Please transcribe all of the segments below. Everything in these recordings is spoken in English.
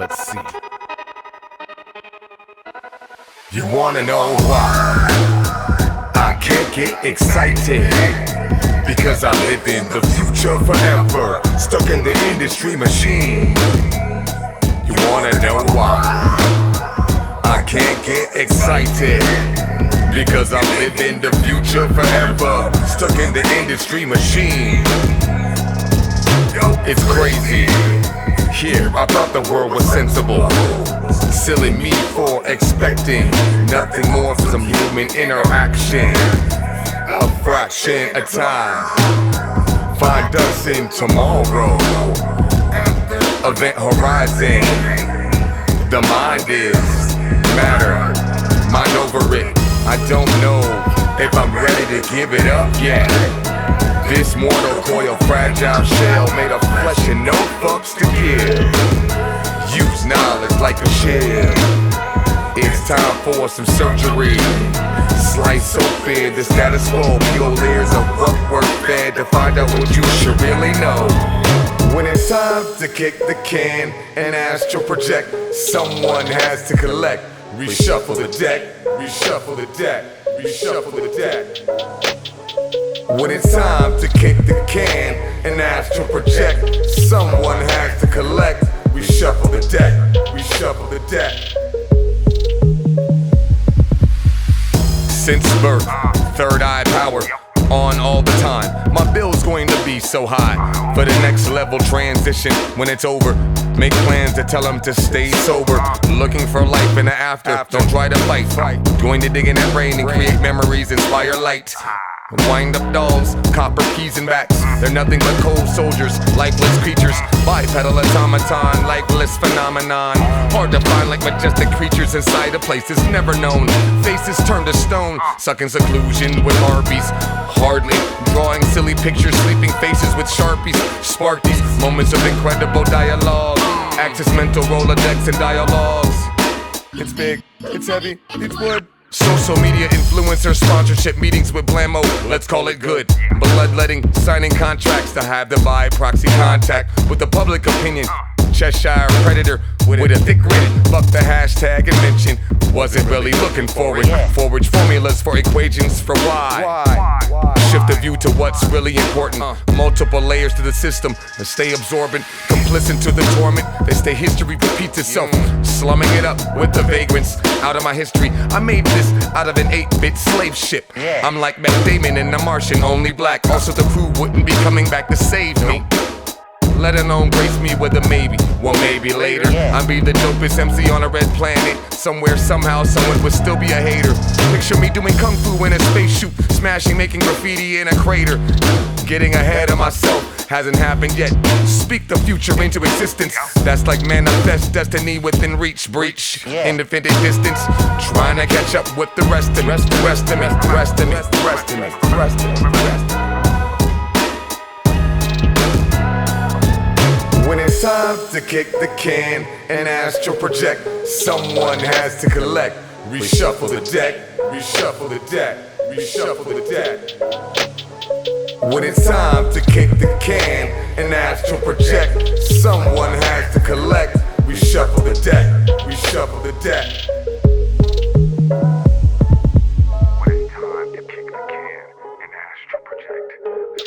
let's see. You wanna know why I can't get excited? Because I live in the future forever, stuck in the industry machine. You wanna know why I can't get excited? Because I live in the future forever, stuck in the industry machine. It's crazy. Here, I thought the world was sensible. Silly me for expecting nothing more from some human interaction. A fraction of time. Find us in tomorrow. Event horizon. The mind is matter. Mind over it. I don't know if I'm ready to give it up yet. This mortal coil, fragile shell made of flesh and no fucks to give. Use knowledge like a shield. It's time for some surgery. Slice open the status quo, peel layers of what we're fed to find out what you should really know. When it's time to kick the can and astral project, someone has to collect. Reshuffle the deck, reshuffle the deck, reshuffle the deck. When it's time to kick the can and astral project, someone has to collect. Reshuffle the deck, reshuffle the deck. Since birth, third eye power on all the time. My bill's going to be so high for the next level transition. When it's over, make plans to tell them to stay sober. Looking for life in the after, don't try to fight. Going to dig in that rain and create memories, inspire light. Wind up dolls, copper keys and bats. They're nothing but cold soldiers, lifeless creatures. Bipedal automaton, lifeless phenomenon. Hard to find like majestic creatures inside of places never known. Faces turned to stone, stuck in seclusion with harpies. Hardly drawing silly pictures, sleeping faces with sharpies. Spark these moments of incredible dialogue. Access mental Rolodex and dialogues. It's big, it's heavy, it's wood. Social media influencer sponsorship meetings with Blammo, let's call it good. Bloodletting, signing contracts to have the vibe proxy contact with the public opinion. Cheshire predator with a thick grin. Buck the hashtag and mention. Wasn't really looking forward. Forward formulas for equations for why. Shift the view to what's really important. Multiple layers to the system and stay absorbent. Complicit to the torment. They stay history repeats itself. Slumming it up with the vagrants. Out of my history, I made this out of an 8-bit slave ship. I'm like Matt Damon in The Martian, only black. Also the crew wouldn't be coming back to save me. Let alone grace me with a maybe, well maybe later. I'd be the dopest MC on a red planet. Somewhere, somehow, someone would still be a hater. Picture me doing kung fu in a space shoot, smashing, making graffiti in a crater. Getting ahead of myself hasn't happened yet. Speak the future into existence. That's like manifest destiny within reach, breach, infinite distance. Trying to catch up with the rest of me, the rest of me, the rest of me, the rest of me, the rest of me, the rest of me. When it's time to kick the can and astral project, someone has to collect. Reshuffle the deck, reshuffle the deck, reshuffle the deck. When it's time to kick the can and astral project, someone has to collect. Reshuffle the deck, reshuffle the deck. When it's time to kick the can and astral project,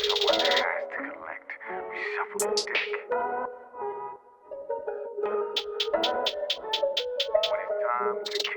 someone has to collect. Reshuffle the deck. When it's time to